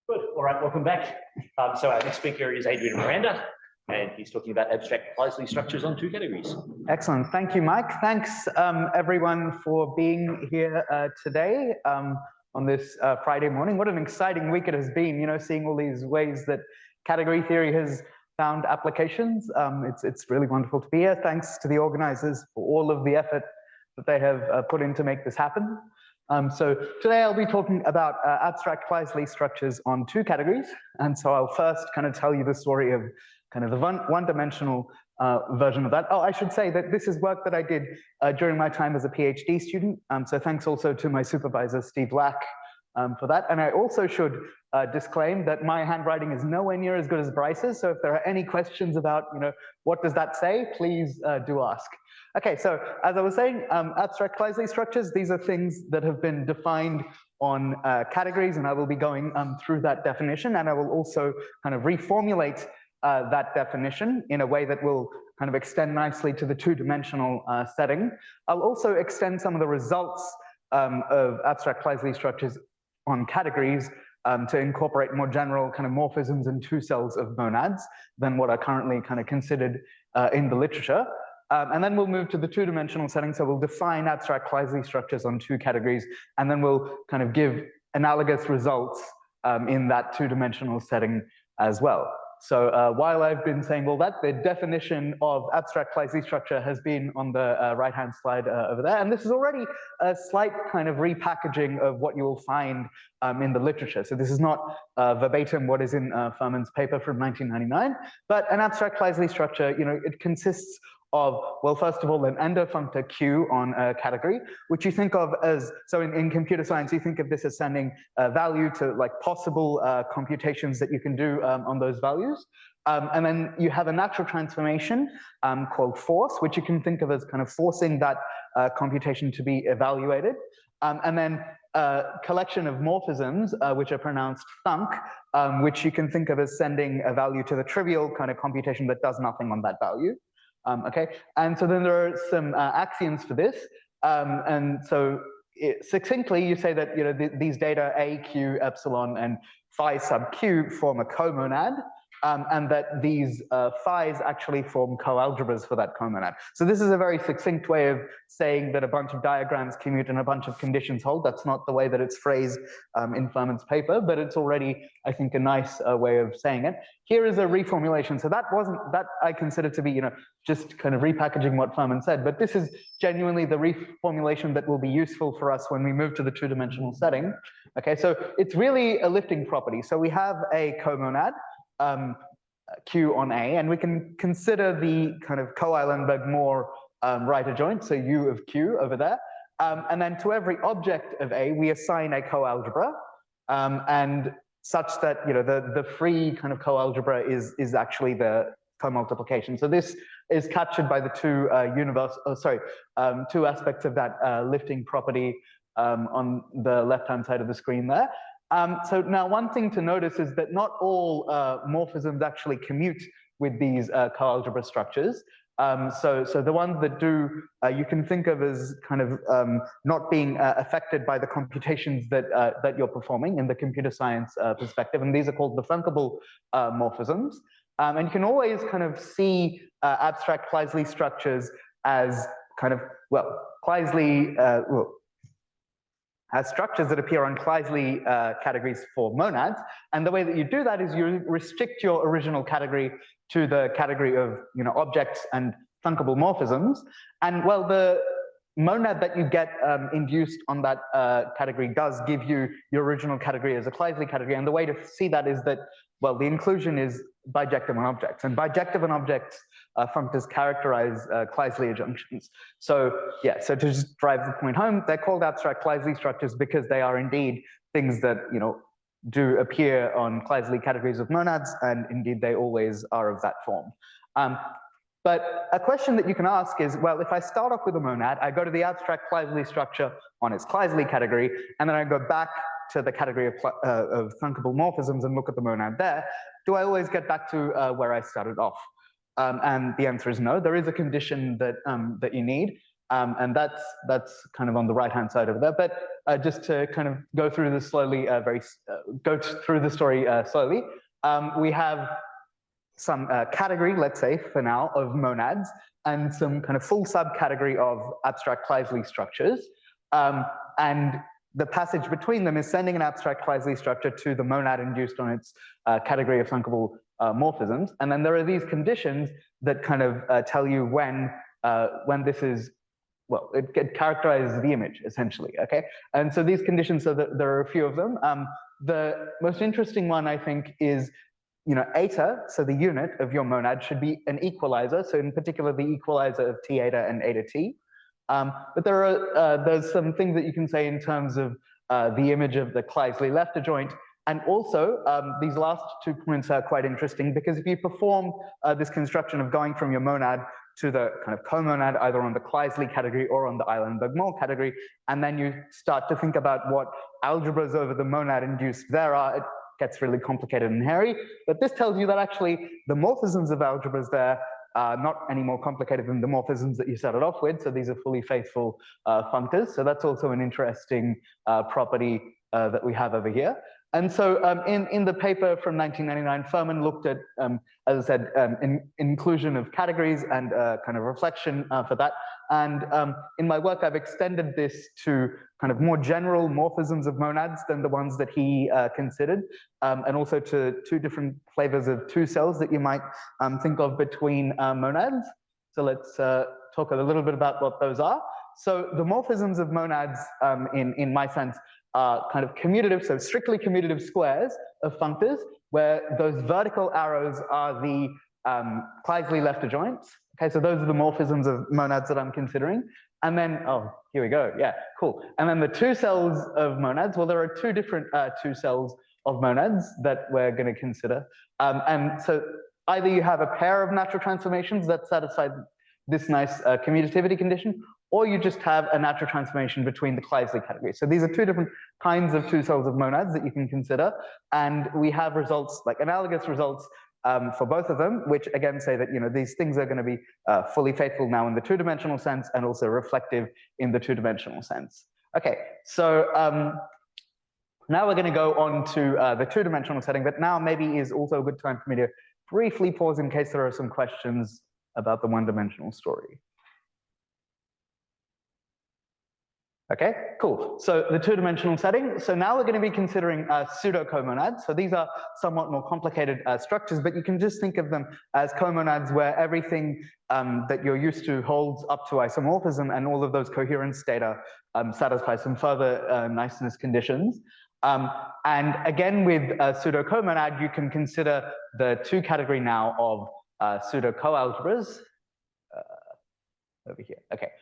Good. All right, welcome back. So our next speaker is Adrian Miranda, and he's talking about abstract Kleisli structures on two categories. Excellent. Thank you, Mike. Thanks, everyone, for being here today on this Friday morning. What an exciting week it has been, seeing all these ways that category theory has found applications. It's really wonderful to be here. Thanks to the organizers for all of the effort that they have put in to make this happen. So today I'll be talking about abstract Kleisli structures on two categories. And so I'll first kind of tell you the story of kind of the one-dimensional version of that. Oh, I should say that this is work that I did during my time as a PhD student. So thanks also to my supervisor, Steve Lack, for that. And I also should disclaim that my handwriting is nowhere near as good as Bryce's. So if there are any questions about, what does that say, please do ask. Okay, so as I was saying, abstract Kleisli structures, these are things that have been defined on categories, and I will be going through that definition, and I will also kind of reformulate that definition in a way that will kind of extend nicely to the two-dimensional setting. I'll also extend some of the results of abstract Kleisli structures on categories to incorporate more general kind of morphisms and two cells of monads than what are currently kind of considered in the literature. And then we'll move to the two-dimensional setting. So we'll define abstract Kleisli structures on two categories, and then we'll kind of give analogous results in that two-dimensional setting as well. So while I've been saying all that, the definition of abstract Kleisli structure has been on the right-hand slide over there. And this is already a slight kind of repackaging of what you will find in the literature. So this is not verbatim what is in Furman's paper from 1999, but an abstract Kleisli structure, it consists of, well, first of all, an endofunctor Q on a category, which you think of as, so in computer science, you think of this as sending value to like possible computations that you can do on those values. And then you have a natural transformation called force, which you can think of as kind of forcing that computation to be evaluated. And then a collection of morphisms, which are pronounced thunk, which you can think of as sending a value to the trivial kind of computation that does nothing on that value. Okay, and so then there are some axioms for this, and so succinctly you say that these data A, Q, epsilon, and phi sub Q form a comonad, and that these phi's actually form coalgebras for that comonad. So this is a very succinct way of saying that a bunch of diagrams commute and a bunch of conditions hold. That's not the way that it's phrased in Furman's paper, but it's already, I think, a nice way of saying it. Here is a reformulation. So that I consider to be, just kind of repackaging what Furman said, but this is genuinely the reformulation that will be useful for us when we move to the two-dimensional setting. Okay, so it's really a lifting property. So we have a comonad, Q on A, and we can consider the kind of Coeilenberg-Moore right adjoint, so U of Q over there, and then to every object of A, we assign a coalgebra, and such that the free kind of coalgebra is actually the comultiplication. So this is captured by the two two aspects of that lifting property on the left-hand side of the screen there. So now one thing to notice is that not all morphisms actually commute with these coalgebra structures. So the ones that do, you can think of as kind of not being affected by the computations that you're performing in the computer science perspective, and these are called the funkable morphisms. And you can always kind of see abstract Kleisli structures as kind of, well, Kleisli, as structures that appear on Kleisli categories for monads. And the way that you do that is you restrict your original category to the category of objects and funkable morphisms. And well, the monad that you get induced on that category does give you your original category as a Kleisli category. And the way to see that is that, well, the inclusion is bijective on objects. And bijective on objects functors characterize Kleisli adjunctions. So yeah, so to just drive the point home, they're called abstract Kleisli structures because they are indeed things that do appear on Kleisli categories of monads, and indeed they always are of that form. But a question that you can ask is, well, if I start off with a monad, I go to the abstract Kleisli structure on its Kleisli category, and then I go back to the category of funkable morphisms and look at the monad there, do I always get back to where I started off? And the answer is no. There is a condition that, that you need. And that's kind of on the right-hand side over there. But just to kind of go through this slowly, go through the story slowly, we have some category, let's say, for now, of monads, and some kind of full subcategory of abstract Kleisli structures. And the passage between them is sending an abstract Kleisli structure to the monad induced on its category of funcable morphisms. And then there are these conditions that kind of tell you when this is, well, it characterizes the image, essentially, okay? And so these conditions, so that there are a few of them. The most interesting one, I think, is, eta, so the unit of your monad, should be an equalizer. So in particular, the equalizer of T eta and eta T. But there's some things that you can say in terms of the image of the Kleisli left adjoint. And also, these last 2 points are quite interesting, because if you perform this construction of going from your monad to the kind of comonad, either on the Kleisli category or on the Eilenberg-Moll category, and then you start to think about what algebras over the monad induced there are, it gets really complicated and hairy. But this tells you that actually the morphisms of algebras there are not any more complicated than the morphisms that you started off with. So these are fully faithful functors. So that's also an interesting property that we have over here. And so in the paper from 1999, Furman looked at, as I said, inclusion of categories and kind of reflection for that. And in my work, I've extended this to kind of more general morphisms of monads than the ones that he considered, and also to 2 different flavors of 2 cells that you might think of between monads. So let's talk a little bit about what those are. So the morphisms of monads, in my sense, are kind of commutative, so strictly commutative squares of functors, where those vertical arrows are the Kleisli left adjoints. Okay, so those are the morphisms of monads that I'm considering. And then, oh, here we go. Yeah, cool. And then the 2 cells of monads, well, there are 2 different 2 cells of monads that we're going to consider. And so either you have a pair of natural transformations that satisfy this nice commutativity condition, or you just have a natural transformation between the Kleisli categories. So these are 2 different kinds of 2 cells of monads that you can consider. And we have results, like analogous results, for both of them, which again say that these things are going to be fully faithful now in the 2-dimensional sense, and also reflective in the 2-dimensional sense. Okay, so now we're going to go on to the 2-dimensional setting, but now maybe is also a good time for me to briefly pause in case there are some questions about the 1-dimensional story. Okay, cool. So the 2-dimensional setting. So now we're going to be considering pseudo-comonads. So these are somewhat more complicated structures, but you can just think of them as comonads where everything that you're used to holds up to isomorphism, and all of those coherence data satisfy some further niceness conditions. And again, with pseudo-comonad, you can consider the 2 category now of pseudo-coalgebras. Over here. Okay.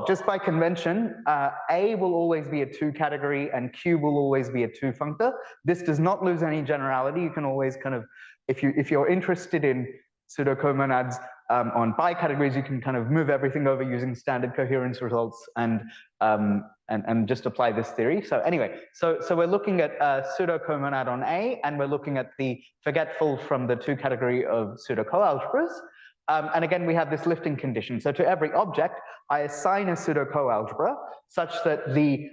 Just by convention, A will always be a 2 category and Q will always be a 2 functor. This does not lose any generality. You can always kind of, if you're interested in pseudo-comonads on bicategories, you can kind of move everything over using standard coherence results and just apply this theory. So anyway, so we're looking at pseudo-comonad on A, and we're looking at the forgetful from the 2 category of pseudo-coalgebras. And again, we have this lifting condition. So to every object, I assign a pseudo-coalgebra such that the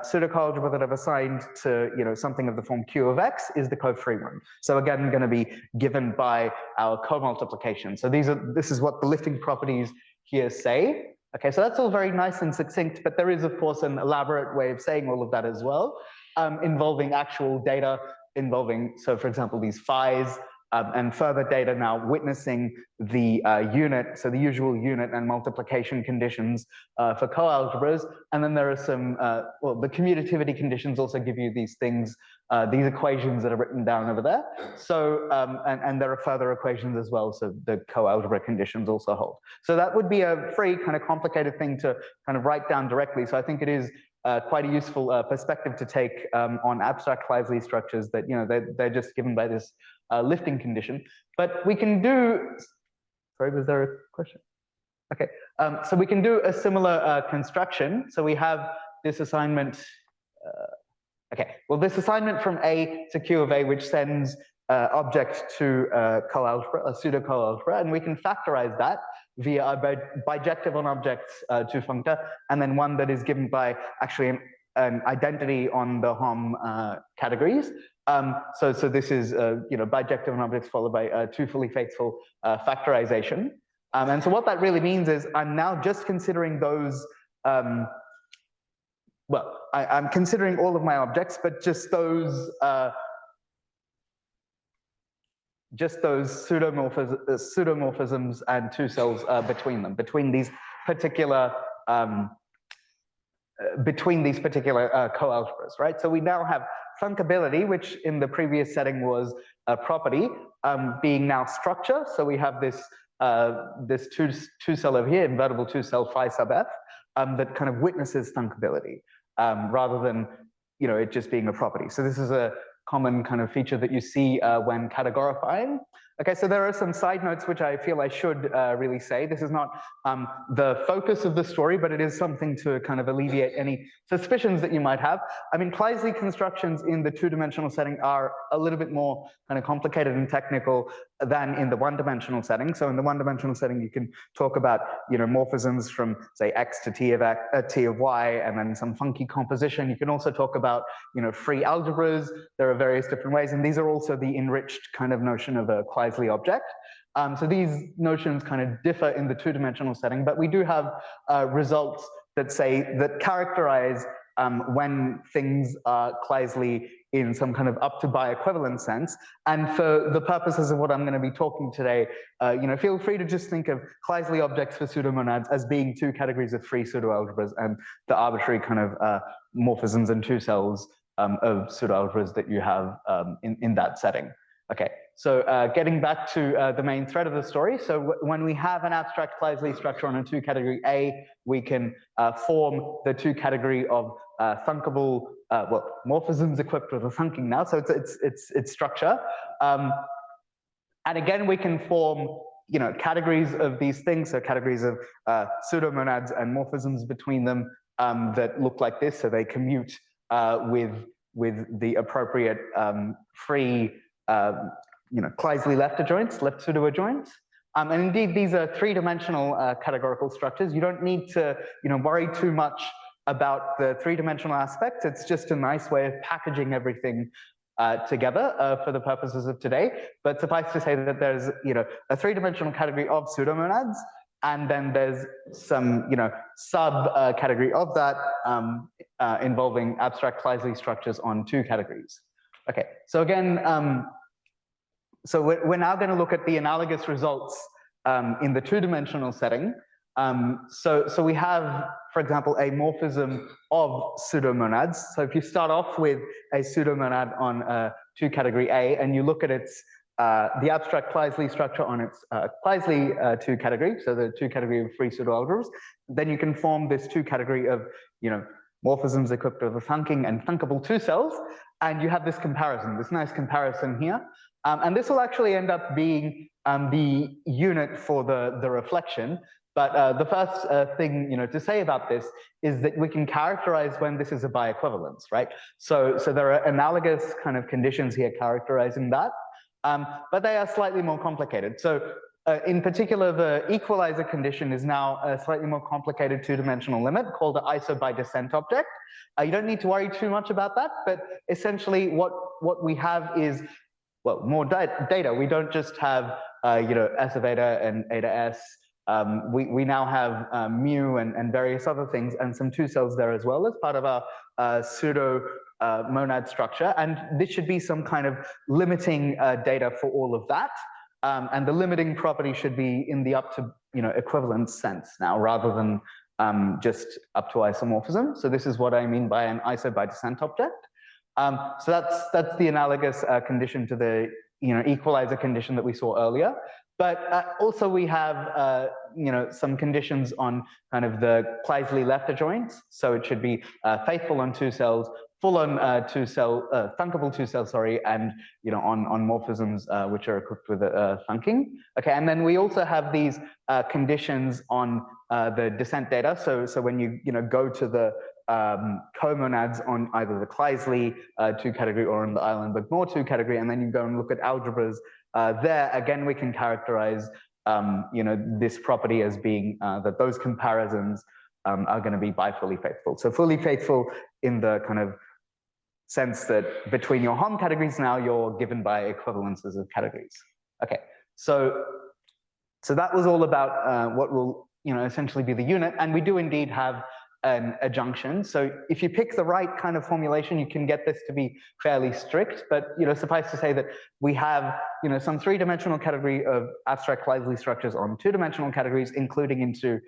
pseudo-coalgebra that I've assigned to something of the form Q of X is the co-free one. So again, going to be given by our co-multiplication. So this is what the lifting properties here say. Okay, so that's all very nice and succinct, but there is, of course, an elaborate way of saying all of that as well, involving actual data, so for example, these phi's, and further data now witnessing the unit, so the usual unit and multiplication conditions for coalgebras. And then there are some, the commutativity conditions also give you these things, these equations that are written down over there. So, and there are further equations as well, so the coalgebra conditions also hold. So that would be a very kind of complicated thing to kind of write down directly. So I think it is quite a useful perspective to take on abstract Kleisli structures that, they're just given by this lifting condition. But we can do, sorry, was there a question? Okay, so we can do a similar construction. So we have this assignment, okay, well, this assignment from A to Q of A, which sends object to a coalgebra, a pseudo-coalgebra, and we can factorize that via a bijective on objects to functor, and then one that is given by actually an identity on the Hom categories. So this is bijective on objects followed by two fully faithful factorization. And so what that really means is I'm now just considering those. I'm considering all of my objects, but just those pseudomorphisms and two cells between them, between these particular coalgebras, right? So we now have funcability, which in the previous setting was a property, being now structure. So we have this two cell over here, invertible two cell phi sub f, that kind of witnesses funcability rather than it just being a property. So this is a common kind of feature that you see when categorifying. Okay, so there are some side notes which I feel I should really say. This is not the focus of the story, but it is something to kind of alleviate any suspicions that you might have. I mean, Kleisli constructions in the two-dimensional setting are a little bit more kind of complicated and technical than in the one-dimensional setting. So in the one-dimensional setting, you can talk about morphisms from say x to t of y, and then some funky composition. You can also talk about free algebras. There are various different ways, and these are also the enriched kind of notion of a Kleisli object. So these notions kind of differ in the two-dimensional setting, but we do have results that characterize when things are Kleisli in some kind of up to biequivalent sense. And for the purposes of what I'm going to be talking today, feel free to just think of Kleisli objects for pseudomonads as being two categories of free pseudoalgebras and the arbitrary kind of morphisms and two cells of pseudoalgebras that you have in that setting. Okay, so getting back to the main thread of the story. So when we have an abstract Kleisli structure on a two category A, we can form the two category of thunkable morphisms equipped with a thunking now. So it's structure. And again, we can form categories of these things. So categories of pseudomonads and morphisms between them that look like this. So they commute with the appropriate free Kleisli left adjoints, left pseudo adjoints. And indeed, these are three-dimensional categorical structures. You don't need to worry too much about the three-dimensional aspects. It's just a nice way of packaging everything together for the purposes of today. But suffice to say that there's a three-dimensional category of pseudomonads, and then there's some sub category of that involving abstract Kleisli structures on two categories. Okay, so again, so we're now going to look at the analogous results in the two-dimensional setting. So we have, for example, a morphism of pseudomonads. So if you start off with a pseudomonad on two category A, and you look at its the abstract Kleisli structure on its Kleisli two category, so the two category of free pseudoalgebras, then you can form this two category of morphisms equipped with a thunking and thunkable two cells, and you have this comparison, this nice comparison here. And this will actually end up being the unit for the reflection. But the first thing to say about this is that we can characterize when this is a biequivalence, right? So there are analogous kind of conditions here characterizing that, but they are slightly more complicated. So in particular, the equalizer condition is now a slightly more complicated two-dimensional limit called the iso-by-descent object. You don't need to worry too much about that, but essentially what we have is, well, more data. We don't just have S of eta and eta S. We now have mu and various other things and some two cells there as well as part of our pseudo monad structure. And this should be some kind of limiting data for all of that. And the limiting property should be in the up to equivalence sense now, rather than just up to isomorphism. So this is what I mean by an iso-by-descent object. So that's the analogous condition to the equalizer condition that we saw earlier. But also we have some conditions on kind of the Kleisli left adjoints. So it should be faithful on two cells, full on thunkable two cells, sorry, and on morphisms which are equipped with thunking. Okay, and then we also have these conditions on the descent data. So when you go to the comonads on either the Kleisli 2 category or on the Eilenberg-Moore 2 category, and then you go and look at algebras there, again, we can characterize this property as being that those comparisons are going to be by fully faithful. So fully faithful in the kind of sense that between your Hom categories now you're given by equivalences of categories. Okay, so that was all about what will essentially be the unit, and we do indeed have an adjunction. So if you pick the right kind of formulation, you can get this to be fairly strict, but suffice to say that we have some 3-dimensional category of abstract Kleisli structures on 2-dimensional categories, including into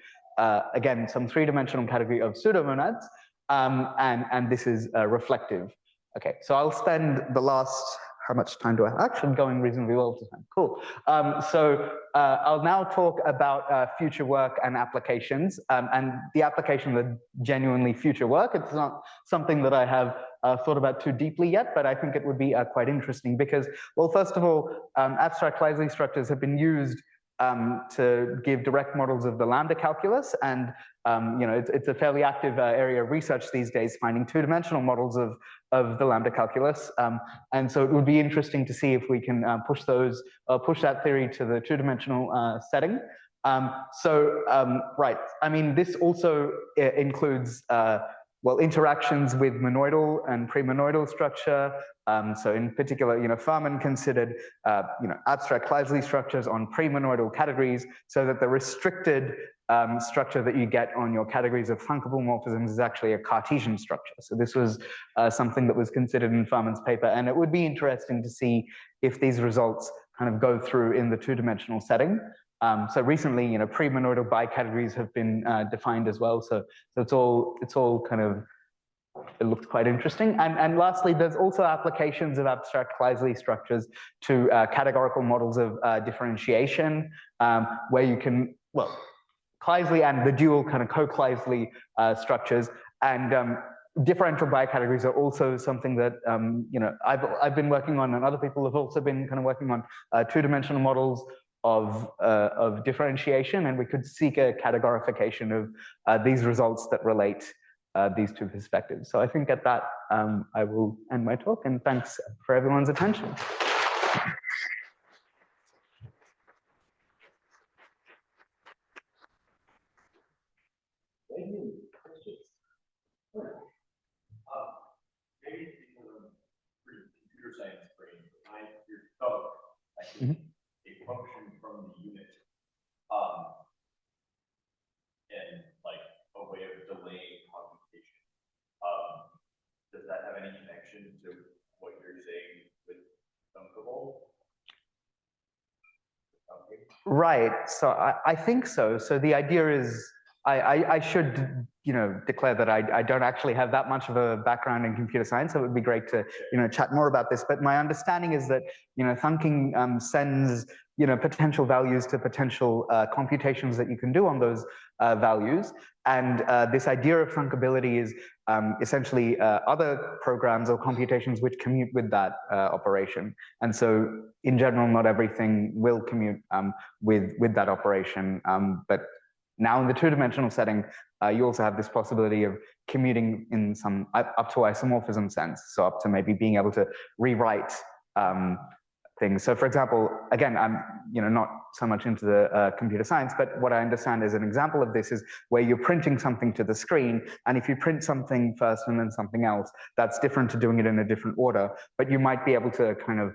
again some 3-dimensional category of pseudomonads, and this is reflective. Okay, so I'll spend the last, how much time do I have? Actually, going reasonably well to time. Cool. I'll now talk about future work and applications, and the application of genuinely future work. It's not something that I have thought about too deeply yet, but I think it would be quite interesting because, well, first of all, abstract Kleisli structures have been used to give direct models of the lambda calculus, and it's a fairly active area of research these days, finding 2-dimensional models of the lambda calculus, and so it would be interesting to see if we can push that theory to the 2-dimensional setting. Right, I mean, this also includes interactions with monoidal and premonoidal structure. So in particular, Furman considered, abstract Kleisli structures on premonoidal categories, so that the restricted structure that you get on your categories of thunkable morphisms is actually a Cartesian structure. So this was something that was considered in Furman's paper, and it would be interesting to see if these results kind of go through in the 2-dimensional setting. So recently, premonoidal bicategories have been defined as well. So it's all kind of, it looked quite interesting. And lastly, there's also applications of abstract Kleisli structures to categorical models of differentiation, where you can, well, Kleisli and the dual kind of co-Kleisli structures, and differential bicategories are also something that I've been working on, and other people have also been kind of working on 2-dimensional models of differentiation, and we could seek a categorification of these results that relate these two perspectives. So I think at that I will end my talk, and thanks for everyone's attention. Maybe computer science brain behind your code, like a function from the unit, and like a way of delaying computation. Does that have any connection to what you're saying with thunkable? Right. So I think so. So the idea is, I should declare that I don't actually have that much of a background in computer science. So it would be great to chat more about this. But my understanding is that thunking sends potential values to potential computations that you can do on those values. And this idea of thunkability is essentially other programs or computations which commute with that operation. And so in general, not everything will commute with that operation. But now in the 2-dimensional setting, you also have this possibility of commuting in some up to isomorphism sense. So up to maybe being able to rewrite things. So for example, again, I'm not so much into the computer science, but what I understand is an example of this is where you're printing something to the screen, and if you print something first and then something else, that's different to doing it in a different order, but you might be able to kind of,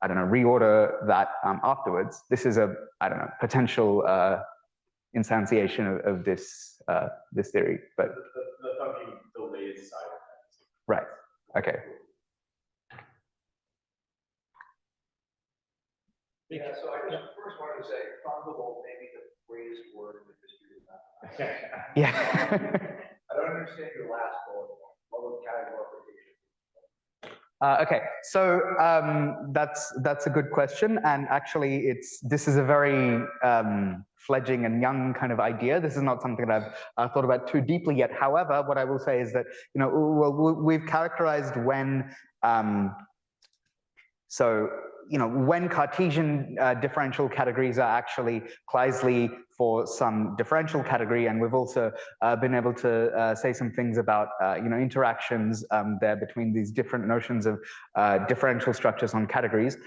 I don't know, reorder that afterwards. This is a, I don't know, potential instantiation of this this theory, but the thunking delays side effects. Right. Okay. Yeah, so I just first wanted to say, thunkable may be the greatest word in the history of mathematics. Yeah. I don't understand your last bullet point. What was categorification? Okay, so that's a good question, and actually, this is a very fledgling and young kind of idea. This is not something that I've thought about too deeply yet. However, what I will say is that well, we've characterized when so when Cartesian differential categories are actually Kleisli for some differential category, and we've also been able to say some things about interactions there between these different notions of differential structures on categories.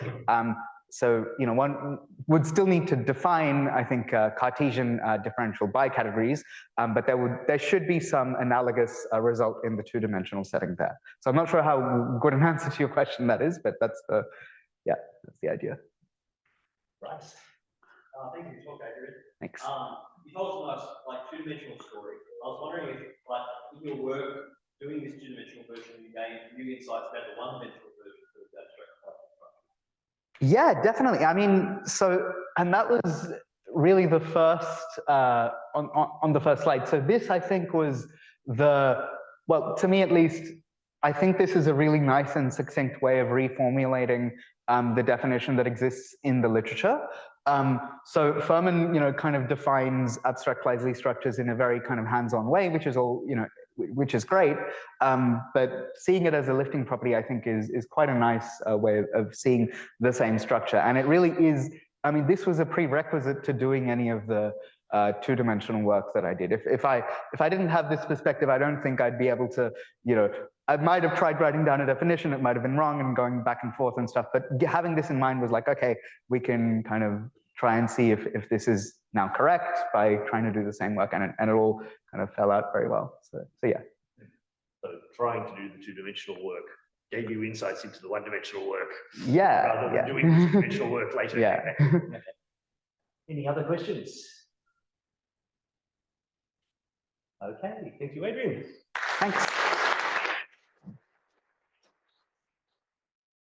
So one would still need to define, I think, Cartesian differential bicategories, but there should be some analogous result in the two-dimensional setting there. So I'm not sure how good an answer to your question that is, but that's the idea. Right. Thank you for talking, Adrian. Thanks. You told us a nice, like, two-dimensional story. I was wondering if, like, in your work doing this two-dimensional version, you gained new insights about the one-dimensional version of the abstract structure. Yeah, definitely. I mean, and that was really the first on the first slide. So this, I think, was well, to me at least, I think this is a really nice and succinct way of reformulating the definition that exists in the literature. So Furman, kind of defines abstract Kleisli structures in a very kind of hands-on way, which is all, which is great. But seeing it as a lifting property, I think, is quite a nice way of seeing the same structure. And it really is. I mean, this was a prerequisite to doing any of the two-dimensional work that I did. If I didn't have this perspective, I don't think I'd be able to, I might have tried writing down a definition, it might have been wrong and going back and forth and stuff, but having this in mind was like, okay, we can kind of try and see if this is now correct by trying to do the same work, and it all kind of fell out very well. So yeah. So trying to do the two-dimensional work gave you insights into the one-dimensional work. Yeah. Rather than doing the two-dimensional work later. Yeah. Any other questions? Okay, thank you, Adrian. Thanks.